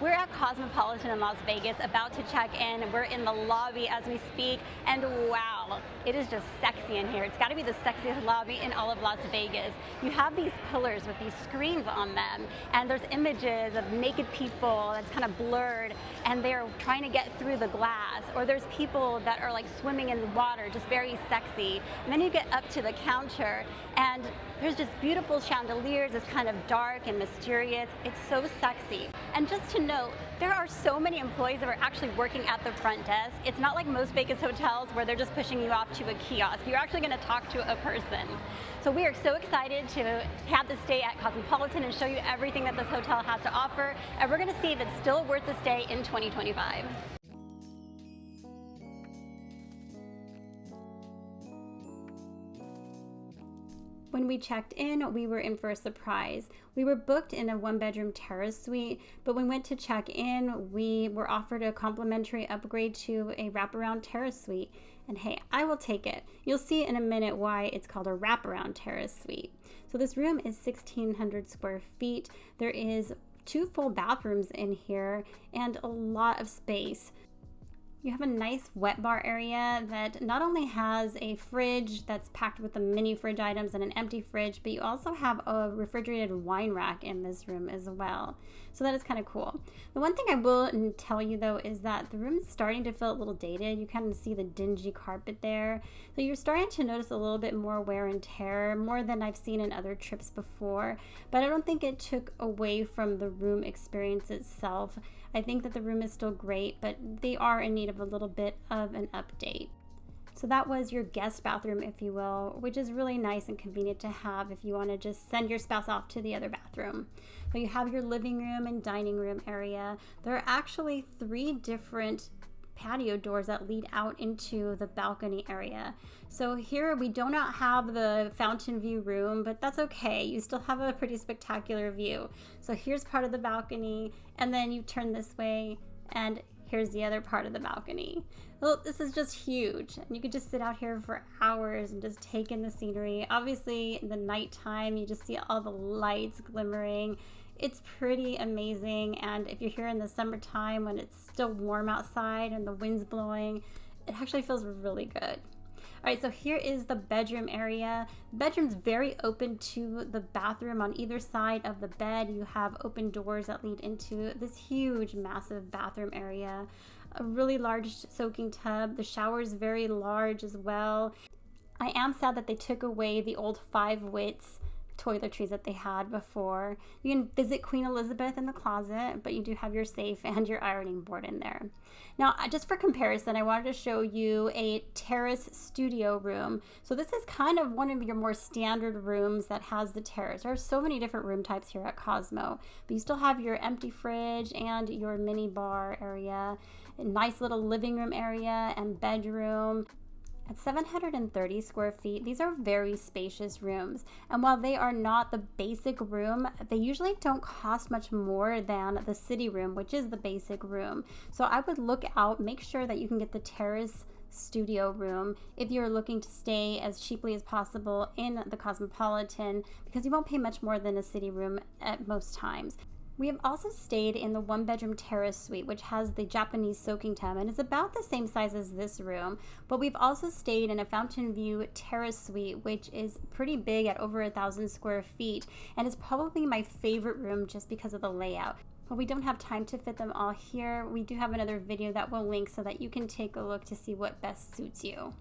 We're at Cosmopolitan in Las Vegas, about to check in. We're in the lobby as we speak, and wow, it is just sexy in here. It's got to be the sexiest lobby in all of Las Vegas. You have these pillars with these screens on them, and there's images of naked people that's kind of blurred, and they're trying to get through the glass, or there's people that are like swimming in the water, just very sexy. And then you get up to the counter, and there's just beautiful chandeliers. It's kind of dark and mysterious. It's so sexy. And just to note, there are so many employees that are actually working at the front desk. It's not like most Vegas hotels where they're just pushing you off to a kiosk. You're actually going to talk to a person. So we are so excited to have this stay at Cosmopolitan and show you everything that this hotel has to offer. And we're going to see if it's still worth the stay in 2025. When we checked in, we were in for a surprise. We were booked in a one-bedroom terrace suite, but when we went to check in, we were offered a complimentary upgrade to a wraparound terrace suite. And hey, I will take it. You'll see in a minute why it's called a wraparound terrace suite. So this room is 1,600 square feet. There is 2 full bathrooms in here and a lot of space. You have a nice wet bar area that not only has a fridge that's packed with the mini fridge items and an empty fridge, but you also have a refrigerated wine rack in this room as well. So that is kind of cool. The one thing I will tell you though is that the room is starting to feel a little dated. You kind of see the dingy carpet there. So you're starting to notice a little bit more wear and tear, more than I've seen in other trips before. But I don't think it took away from the room experience itself. I think that the room is still great, but they are in need of a little bit of an update. So that was your guest bathroom, if you will, which is really nice and convenient to have if you want to just send your spouse off to the other bathroom. So you have your living room and dining room area. There are actually 3 different patio doors that lead out into the balcony area. So here we do not have the fountain view room, but that's okay. You still have a pretty spectacular view. So here's part of the balcony, and then you turn this way, and here's the other part of the balcony. Well, this is just huge, and you could just sit out here for hours and just take in the scenery. Obviously, in the nighttime, you just see all the lights glimmering. It's pretty amazing, and if you're here in the summertime when it's still warm outside and the wind's blowing, it actually feels really good. All right, so here is the bedroom area. The bedroom's very open to the bathroom. On either side of the bed, you have open doors that lead into this huge, massive bathroom area. A really large soaking tub. The shower is very large as well. I am sad that they took away the old 5 wits toiletries that they had before. You can visit Queen Elizabeth in the closet, but you do have your safe and your ironing board in there. Now, just for comparison, I wanted to show you a terrace studio room. So this is kind of one of your more standard rooms that has the terrace. There are so many different room types here at Cosmo, but you still have your empty fridge and your mini bar area, a nice little living room area and bedroom. At 730 square feet, these are very spacious rooms. And while they are not the basic room, they usually don't cost much more than the city room, which is the basic room. So I would look out, make sure that you can get the terrace studio room if you're looking to stay as cheaply as possible in the Cosmopolitan, because you won't pay much more than a city room at most times. We have also stayed in the 1-bedroom terrace suite, which has the Japanese soaking tub and is about the same size as this room. But we've also stayed in a fountain view terrace suite, which is pretty big at over 1,000 square feet, and is probably my favorite room just because of the layout. But we don't have time to fit them all here. We do have another video that we'll link so that you can take a look to see what best suits you.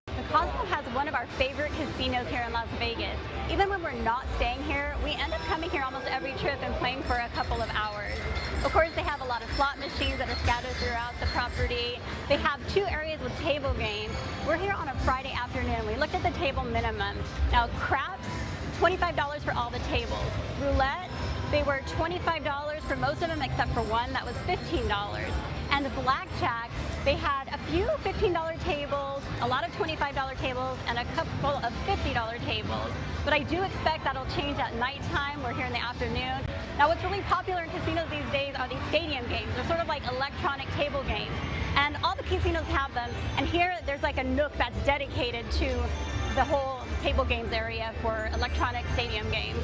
The Cosmo has one of our favorite casinos here in Las Vegas. Even when we're not staying here, we end up coming here almost every trip and playing for a couple of hours. Of course, they have a lot of slot machines that are scattered throughout the property. They have 2 areas with table games. We're here on a Friday afternoon. We looked at the table minimums. Now, craps, $25 for all the tables. Roulette, they were $25 for most of them except for one that was $15. And the blackjack, they had a few $15 tables, a lot of $25 tables, and a couple of $50 tables. But I do expect that'll change at nighttime. We're here in the afternoon. Now, what's really popular in casinos these days are these stadium games. They're sort of like electronic table games. And all the casinos have them. And here, there's like a nook that's dedicated to the whole table games area for electronic stadium games.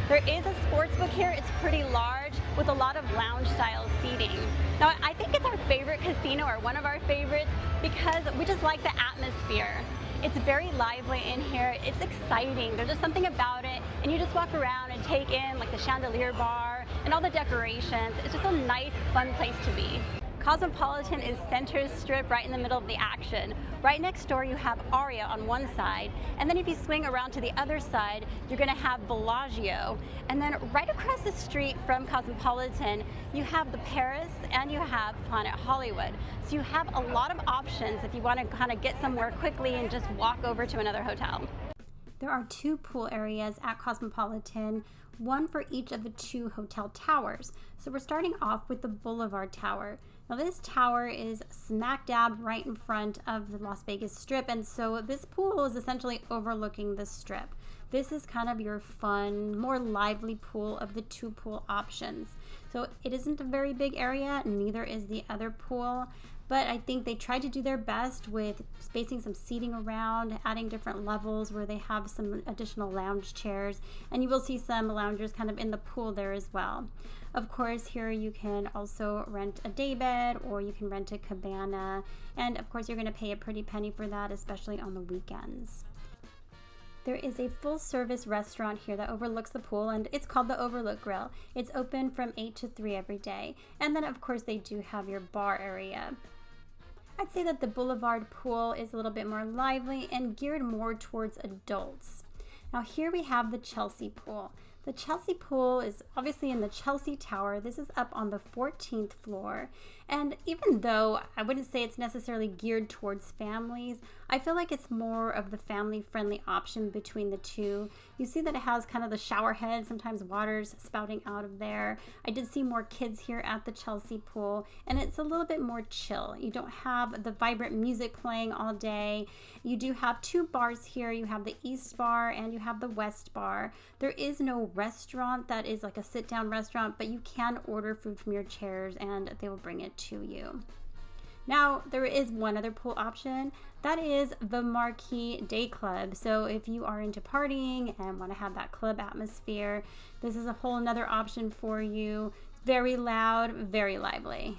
There is a sports book here. It's pretty large. with a lot of lounge style seating. Now, I think it's our favorite casino, or one of our favorites, because we just like the atmosphere. It's very lively in here. It's exciting. There's just something about it, and you just walk around and take in like the chandelier bar and all the decorations. It's just a nice, fun place to be. Cosmopolitan is center strip, right in the middle of the action. Right next door you have Aria on one side, and then if you swing around to the other side, you're gonna have Bellagio. And then right across the street from Cosmopolitan, you have the Paris and you have Planet Hollywood. So you have a lot of options if you wanna kind of get somewhere quickly and just walk over to another hotel. There are 2 pool areas at Cosmopolitan, one for each of the 2 hotel towers. So we're starting off with the Boulevard Tower. Now this tower is smack dab right in front of the Las Vegas Strip, and so this pool is essentially overlooking the Strip. This is kind of your fun, more lively pool of the 2 pool options. So it isn't a very big area, neither is the other pool, but I think they tried to do their best with spacing some seating around, adding different levels where they have some additional lounge chairs, and you will see some loungers kind of in the pool there as well. Of course, here you can also rent a daybed, or you can rent a cabana, and of course you're going to pay a pretty penny for that, especially on the weekends. There is a full-service restaurant here that overlooks the pool, and it's called the Overlook Grill. It's open from 8 to 3 every day, and then of course they do have your bar area. I'd say that the Boulevard pool is a little bit more lively and geared more towards adults. Now here we have the Chelsea pool. The Chelsea pool is obviously in the Chelsea Tower. This is up on the 14th floor. And even though I wouldn't say it's necessarily geared towards families, I feel like it's more of the family-friendly option between the 2. You see that it has kind of the shower head, sometimes water's spouting out of there. I did see more kids here at the Chelsea pool, and it's a little bit more chill. You don't have the vibrant music playing all day. You do have 2 bars here. You have the East Bar and you have the West Bar. There is no restaurant that is like a sit-down restaurant, but you can order food from your chairs and they will bring it to you. Now, there is one other pool option. That is the Marquee Day Club. So if you are into partying and want to have that club atmosphere, this is a whole nother option for you. Very loud, very lively.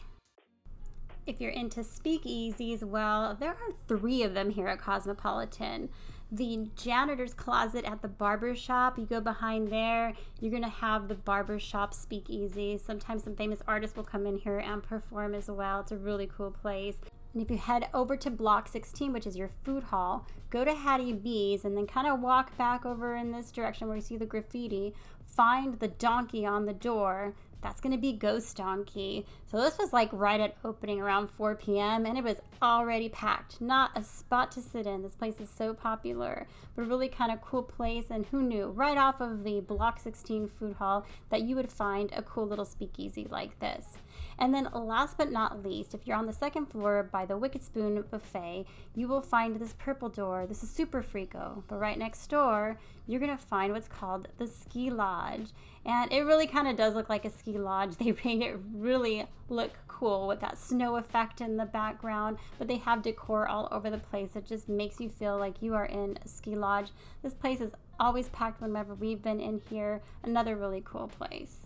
If you're into speakeasies, well, there are 3 of them here at Cosmopolitan. The janitor's closet at the barber shop, you go behind there, you're gonna have the barber shop speakeasy. Sometimes some famous artists will come in here and perform as well. It's a really cool place. And if you head over to Block 16, which is your food hall, go to Hattie B's and then kind of walk back over in this direction where you see the graffiti, find the donkey on the door. That's going to be Ghost Donkey. So this was like right at opening around 4 p.m. and it was already packed. Not a spot to sit in. This place is so popular, but a really kind of cool place. And who knew, right off of the Block 16 food hall, that you would find a cool little speakeasy like this. And then last but not least, if you're on the 2nd floor by the Wicked Spoon Buffet, you will find this purple door. This is super freako. But right next door, you're going to find what's called the Ski Lodge. And it really kind of does look like a ski lodge. They made it really look cool with that snow effect in the background, but they have decor all over the place. It just makes you feel like you are in a ski lodge. This place is always packed whenever we've been in here. Another really cool place.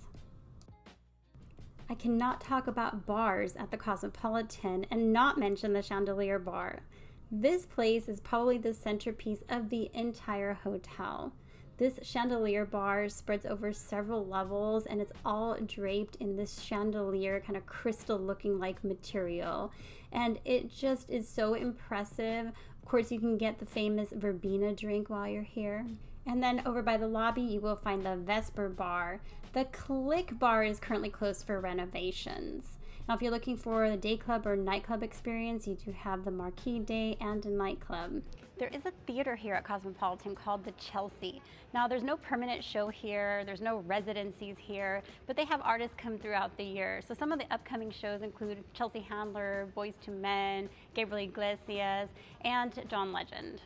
I cannot talk about bars at the Cosmopolitan and not mention the Chandelier Bar. This place is probably the centerpiece of the entire hotel. This chandelier bar spreads over several levels and it's all draped in this chandelier kind of crystal looking like material. And it just is so impressive. Of course, you can get the famous verbena drink while you're here. And then over by the lobby, you will find the Vesper Bar. The Click Bar is currently closed for renovations. Now, if you're looking for a day club or nightclub experience, you do have the Marquee Day and a nightclub. There is a theater here at Cosmopolitan called the Chelsea. Now, there's no permanent show here, there's no residencies here, but they have artists come throughout the year. So some of the upcoming shows include Chelsea Handler, Boyz II Men, Gabriel Iglesias, and John Legend.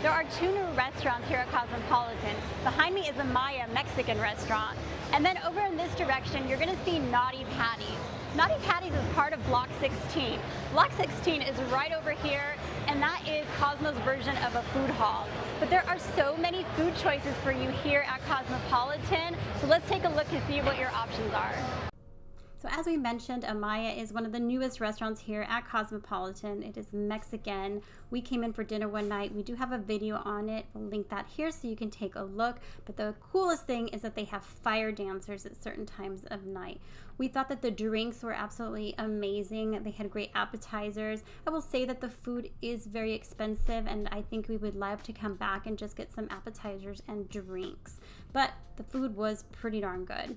There are 2 new restaurants here at Cosmopolitan. Behind me is a Maya Mexican restaurant. And then over in this direction, you're gonna see Naughty Patties. Naughty Patties is part of Block 16. Block 16 is right over here, and that is Cosmo's version of a food hall. But there are so many food choices for you here at Cosmopolitan, so let's take a look and see what your options are. So as we mentioned, Amaya is one of the newest restaurants here at Cosmopolitan. It is Mexican. We came in for dinner one night. We do have a video on it. We'll link that here so you can take a look. But the coolest thing is that they have fire dancers at certain times of night. We thought that the drinks were absolutely amazing. They had great appetizers. I will say that the food is very expensive, and I think we would love to come back and just get some appetizers and drinks. But the food was pretty darn good.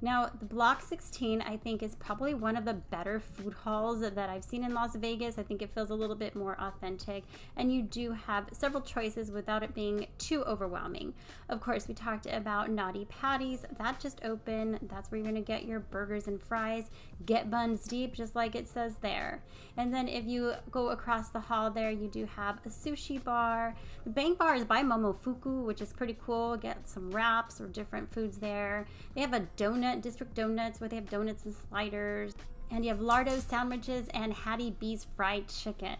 Now, the Block 16, I think, is probably one of the better food halls that I've seen in Las Vegas. I think it feels a little bit more authentic, and you do have several choices without it being too overwhelming. Of course, we talked about Naughty Patties. That just opened. That's where you're going to get your burgers and fries. Get buns deep, just like it says there. And then if you go across the hall there, you do have a sushi bar. The bank bar is by Momofuku, which is pretty cool. Get some wraps or different foods there. They have a District Donuts, where they have donuts and sliders. And you have Lardo sandwiches and Hattie B's fried chicken.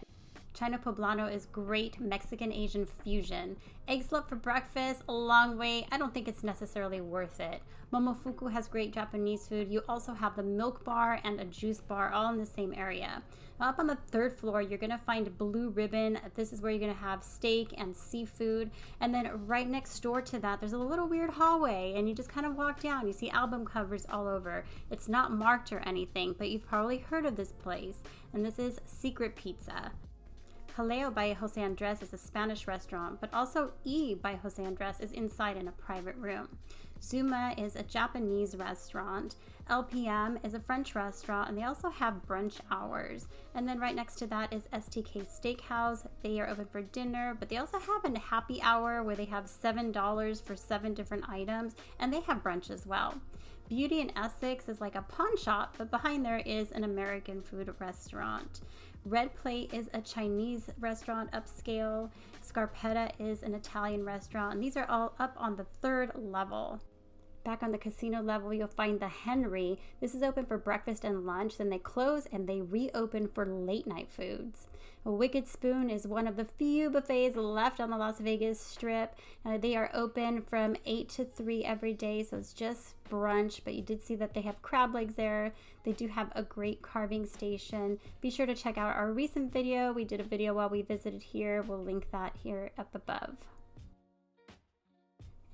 China Poblano is great Mexican Asian fusion. Egg slip for breakfast, a long way. I don't think it's necessarily worth it. Momofuku has great Japanese food. You also have the milk bar and a juice bar all in the same area. Now, up on the third floor, you're gonna find Blue Ribbon. This is where you're gonna have steak and seafood. And then right next door to that, there's a little weird hallway, and you just kind of walk down. You see album covers all over. It's not marked or anything, but you've probably heard of this place. And this is Secret Pizza. Jaleo by Jose Andres is a Spanish restaurant, but also E by Jose Andres is inside in a private room. Zuma is a Japanese restaurant. LPM is a French restaurant, and they also have brunch hours. And then right next to that is STK Steakhouse. They are open for dinner, but they also have a happy hour where they have $7 for 7 different items, and they have brunch as well. Beauty in Essex is like a pawn shop, but behind there is an American food restaurant. Red Plate is a Chinese restaurant, upscale. Scarpetta is an Italian restaurant, and these are all up on the 3rd level. Back on the casino level, you'll find the Henry. This is open for breakfast and lunch, then they close and they reopen for late night foods. A Wicked Spoon is one of the few buffets left on the Las Vegas Strip. They are open from 8 to 3 every day, so it's just brunch, but you did see that they have crab legs there. They do have a great carving station. Be sure to check out our recent video. We did a video while we visited here. We'll link that here up above.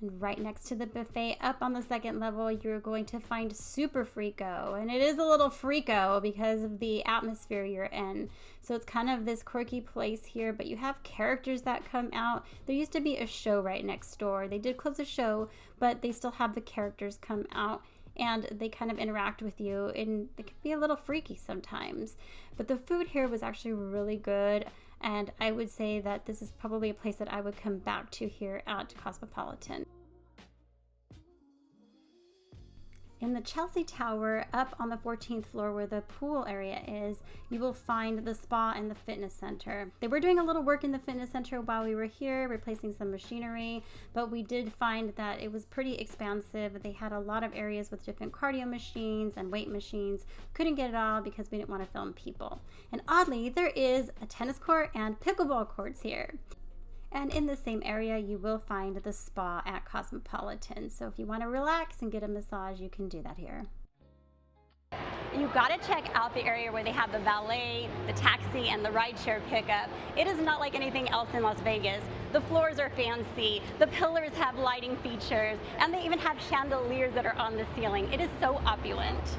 And right next to the buffet, up on the 2nd level, you're going to find Super Frico. And it is a little Frico because of the atmosphere you're in. So it's kind of this quirky place here, but you have characters that come out. There used to be a show right next door. They did close the show, but they still have the characters come out, and they kind of interact with you, and they can be a little freaky sometimes. But the food here was actually really good, and I would say that this is probably a place that I would come back to here at Cosmopolitan. In the Chelsea Tower, up on the 14th floor where the pool area is, you will find the spa and the fitness center. They were doing a little work in the fitness center while we were here, replacing some machinery, but we did find that it was pretty expansive. They had a lot of areas with different cardio machines and weight machines. Couldn't get it all because we didn't want to film people. And oddly, there is a tennis court and pickleball courts here. And in the same area, you will find the spa at Cosmopolitan. So if you want to relax and get a massage, you can do that here. You gotta check out the area where they have the valet, the taxi, and the rideshare pickup. It is not like anything else in Las Vegas. The floors are fancy, the pillars have lighting features, and they even have chandeliers that are on the ceiling. It is so opulent.